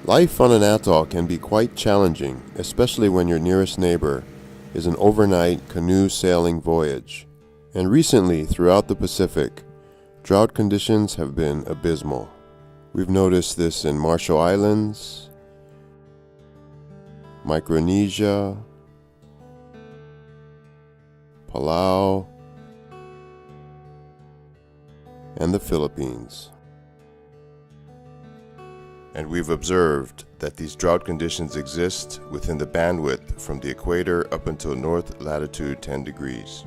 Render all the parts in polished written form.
Life on an atoll can be quite challenging, especially when your nearest neighbor is an overnight canoe sailing voyage. And recently, throughout the Pacific, drought conditions have been abysmal. We've noticed this in Marshall Islands, Micronesia, Palau, and the Philippines. And we've observed that these drought conditions exist within the bandwidth from the equator up until north latitude 10 degrees.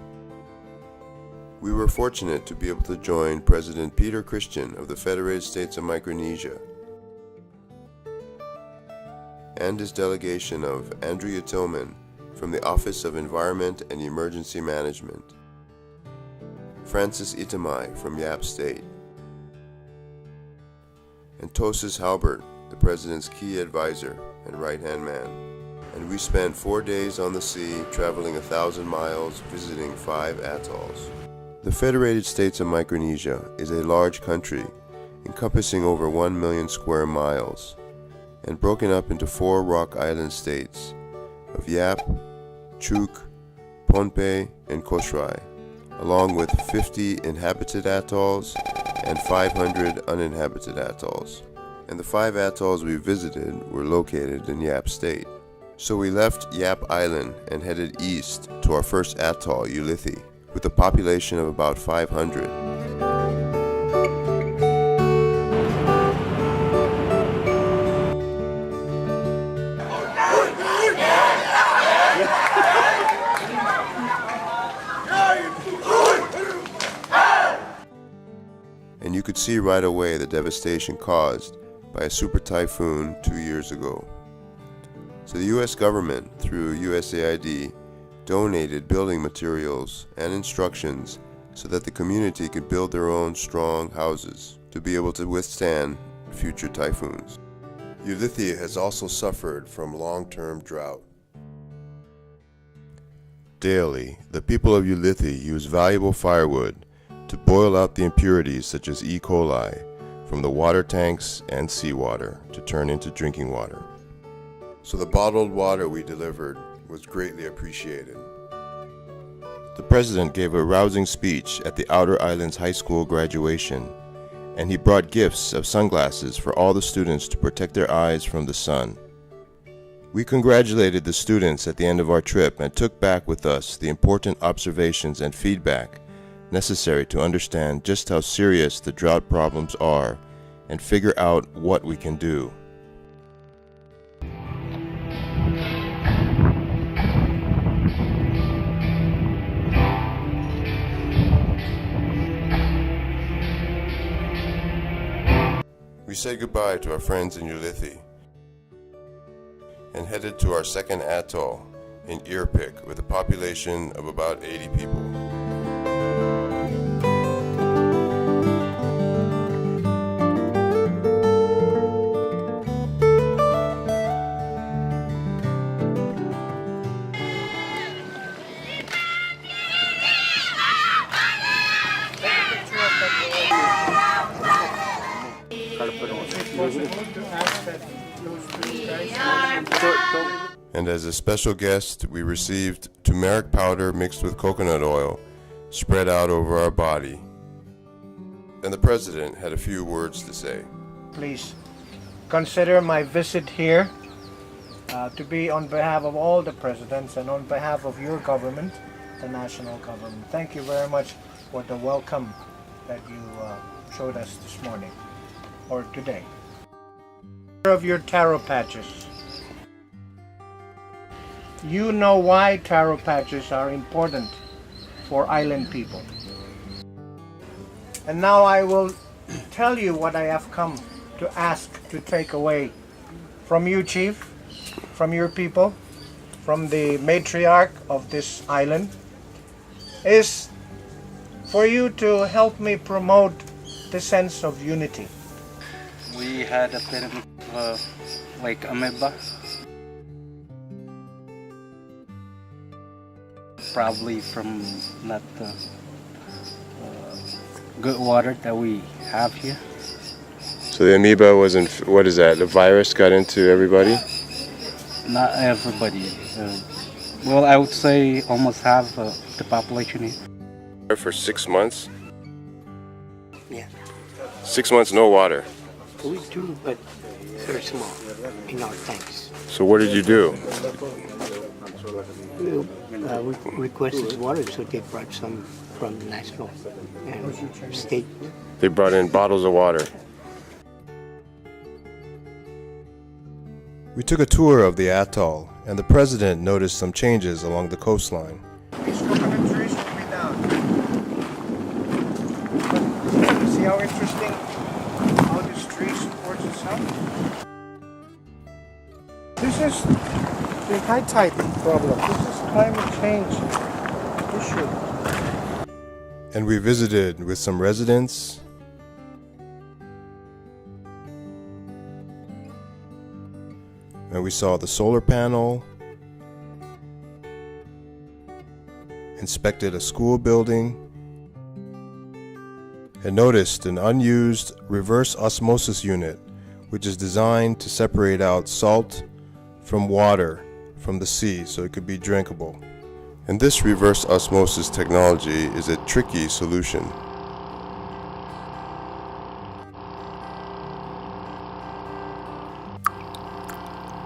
We were fortunate to be able to join President Peter Christian of the Federated States of Micronesia and his delegation of Andrea Tillman from the Office of Environment and Emergency Management, Francis Itamai from Yap State, and Tosis Halbert, the President's key advisor and right-hand man. And we spent 4 days on the sea, traveling 1,000 miles, visiting 5 atolls. The Federated States of Micronesia is a large country encompassing over 1 million square miles and broken up into 4 rock island states of Yap, Chuuk, Pohnpei, and Kosrae, along with 50 inhabited atolls and 500 uninhabited atolls. And the 5 atolls we visited were located in Yap State. So we left Yap Island and headed east to our first atoll, Ulithi, with a population of about 500. And you could see right away the devastation caused by a super typhoon 2 years ago. So the U.S. government, through USAID, donated building materials and instructions so that the community could build their own strong houses to be able to withstand future typhoons. Ulithi has also suffered from long-term drought. Daily, the people of Ulithi use valuable firewood to boil out the impurities such as E. coli from the water tanks and seawater to turn into drinking water. So the bottled water we delivered was greatly appreciated. The President gave a rousing speech at the Outer Islands High School graduation, and he brought gifts of sunglasses for all the students to protect their eyes from the sun. We congratulated the students at the end of our trip and took back with us the important observations and feedback necessary to understand just how serious the drought problems are and figure out what we can do. We said goodbye to our friends in Ulithi and headed to our second atoll in Irpik with a population of about 80 people. And as a special guest, we received turmeric powder mixed with coconut oil spread out over our body. And the President had a few words to say. Please consider my visit here to be on behalf of all the presidents and on behalf of your government, the national government. Thank you very much for the welcome that you showed us this morning or today. Of your taro patches. You know why taro patches are important for island people. And now I will tell you what I have come to ask to take away from you, Chief, from your people, from the matriarch of this island, is for you to help me promote the sense of unity. We had a bit of like amoeba. Probably from not the good water that we have here. So the amoeba wasn't, what is that? The virus got into everybody? Not everybody. Well, I would say almost half the population here. For 6 months? Yeah, 6 months, no water. we do, but very small in our tanks. So what did you do? We requested water, so they brought some from national and state. They brought in bottles of water. We took a tour of the atoll, and the president noticed some changes along the coastline. These coconut trees will be down. But see how interesting how this tree supports itself? This is the high tide problem. This is climate change issue. And we visited with some residents, and we saw the solar panel, inspected a school building, and noticed an unused reverse osmosis unit, which is designed to separate out salt from water from the sea so it could be drinkable. And this reverse osmosis technology is a tricky solution.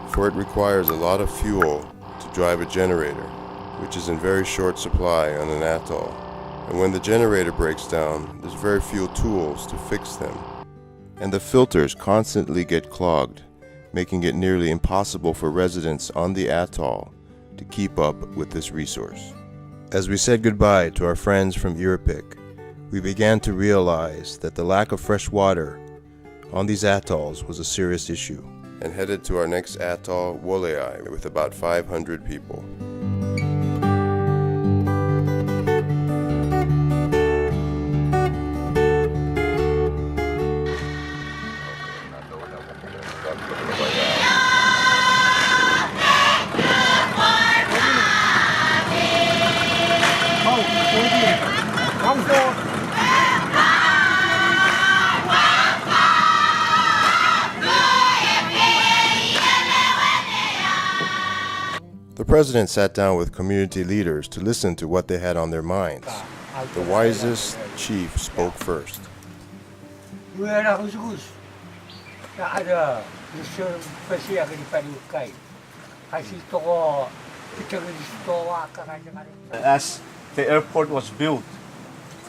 For it requires a lot of fuel to drive a generator, which is in very short supply on an atoll. And when the generator breaks down, there's very few tools to fix them. And the filters constantly get clogged, making it nearly impossible for residents on the atoll to keep up with this resource. As we said goodbye to our friends from Iripik, we began to realize that the lack of fresh water on these atolls was a serious issue, and headed to our next atoll, Woleai, with about 500 people. The president sat down with community leaders to listen to what they had on their minds. The wisest chief spoke first. As the airport was built,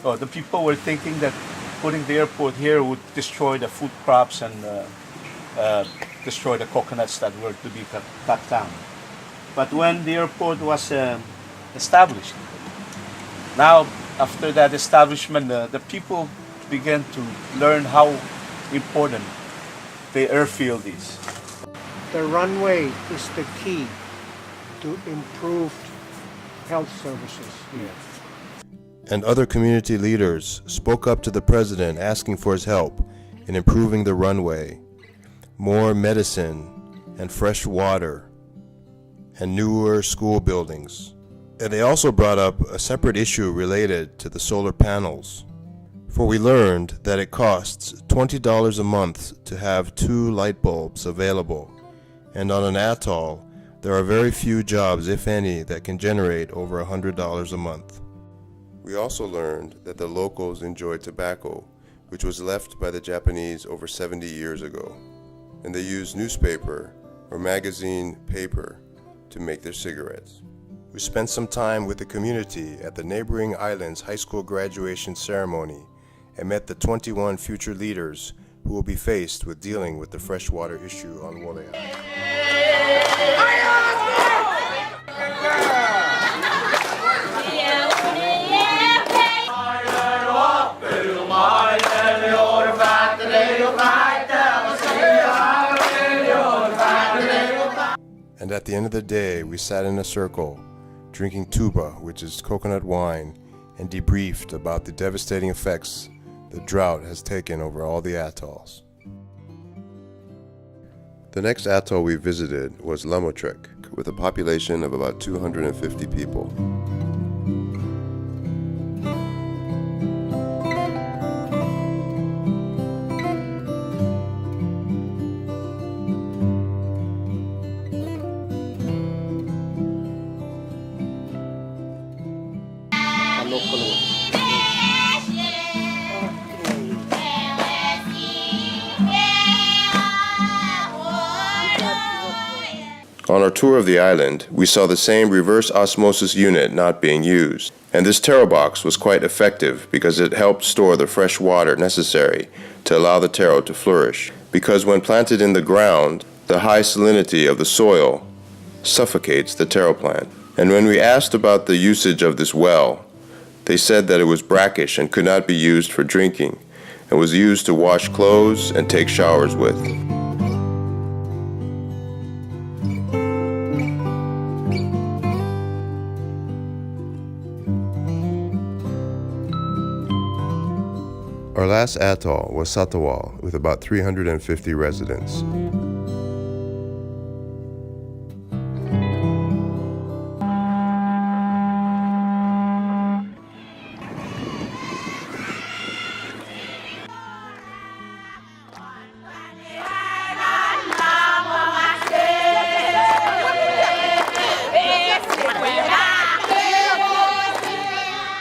the people were thinking that putting the airport here would destroy the food crops and destroy the coconuts that were to be cut down. But when the airport was established, now after that establishment, the people began to learn how important the airfield is. The runway is the key to improved health services here. And other community leaders spoke up to the president asking for his help in improving the runway, more medicine and fresh water, and newer school buildings. And they also brought up a separate issue related to the solar panels. For we learned that it costs $20 a month to have 2 light bulbs available, and on an atoll, there are very few jobs, if any, that can generate over $100 a month. We also learned that the locals enjoy tobacco, which was left by the Japanese over 70 years ago, and they use newspaper or magazine paper to make their cigarettes. We spent some time with the community at the neighboring island's high school graduation ceremony and met the 21 future leaders who will be faced with dealing with the freshwater issue on Woleai. And at the end of the day, we sat in a circle, drinking tuba, which is coconut wine, and debriefed about the devastating effects the drought has taken over all the atolls. The next atoll we visited was Lamotrek, with a population of about 250 people. On our tour of the island, we saw the same reverse osmosis unit not being used, and this taro box was quite effective because it helped store the fresh water necessary to allow the taro to flourish. Because when planted in the ground, the high salinity of the soil suffocates the taro plant. And when we asked about the usage of this well, they said that it was brackish and could not be used for drinking, and was used to wash clothes and take showers with. Our last atoll was Satawal, with about 350 residents.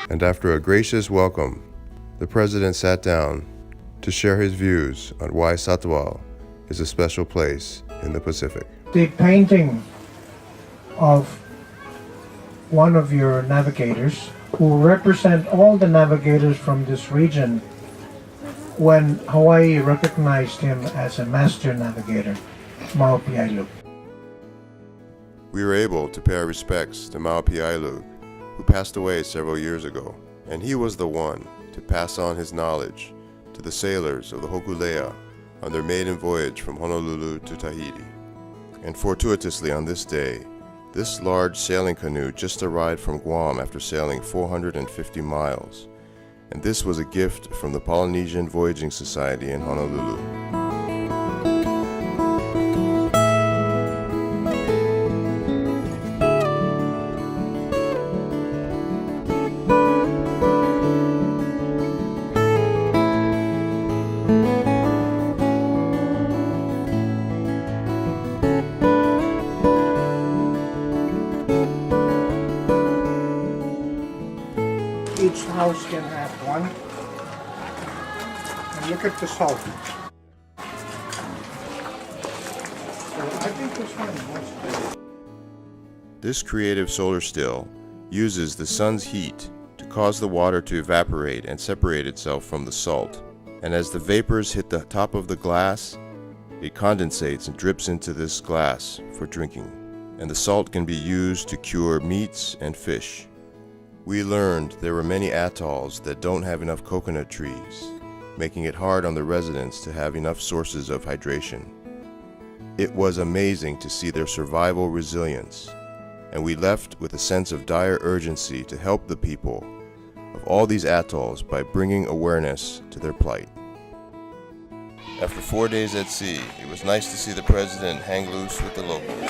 And after a gracious welcome, the President sat down to share his views on why Satawal is a special place in the Pacific. The painting of one of your navigators, who represent all the navigators from this region, when Hawaii recognized him as a master navigator, Maupiailu. We were able to pay our respects to Maupiailu, who passed away several years ago, and he was the one to pass on his knowledge to the sailors of the Hokulea on their maiden voyage from Honolulu to Tahiti. And fortuitously on this day, this large sailing canoe just arrived from Guam after sailing 450 miles, and this was a gift from the Polynesian Voyaging Society in Honolulu. Each house can have one. And look at the salt. So I think this one is much better. This creative solar still uses the sun's heat to cause the water to evaporate and separate itself from the salt. And as the vapors hit the top of the glass, it condensates and drips into this glass for drinking. And the salt can be used to cure meats and fish. We learned there were many atolls that don't have enough coconut trees, making it hard on the residents to have enough sources of hydration. It was amazing to see their survival resilience, and we left with a sense of dire urgency to help the people of all these atolls by bringing awareness to their plight. After 4 days at sea, it was nice to see the President hang loose with the locals.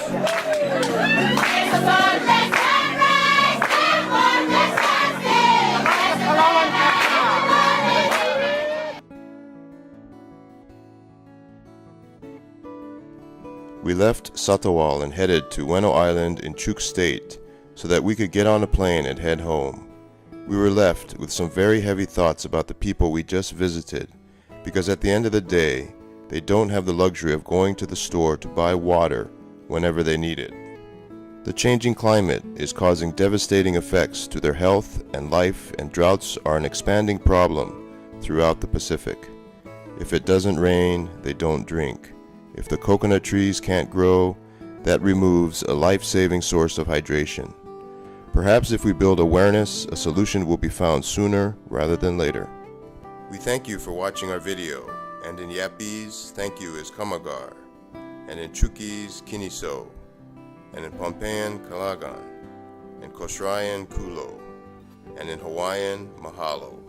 We left Satawal and headed to Ueno Island in Chuuk State so that we could get on a plane and head home. We were left with some very heavy thoughts about the people we just visited, because at the end of the day, they don't have the luxury of going to the store to buy water whenever they need it. The changing climate is causing devastating effects to their health and life, and droughts are an expanding problem throughout the Pacific. If it doesn't rain, they don't drink. If the coconut trees can't grow, that removes a life-saving source of hydration. Perhaps if we build awareness, a solution will be found sooner rather than later. We thank you for watching our video, and in Yapese, thank you is Kamagar, and in Chukis, Kiniso, and in Pompeian, Kalagan, in Kosrayan, Kulo, and in Hawaiian, Mahalo.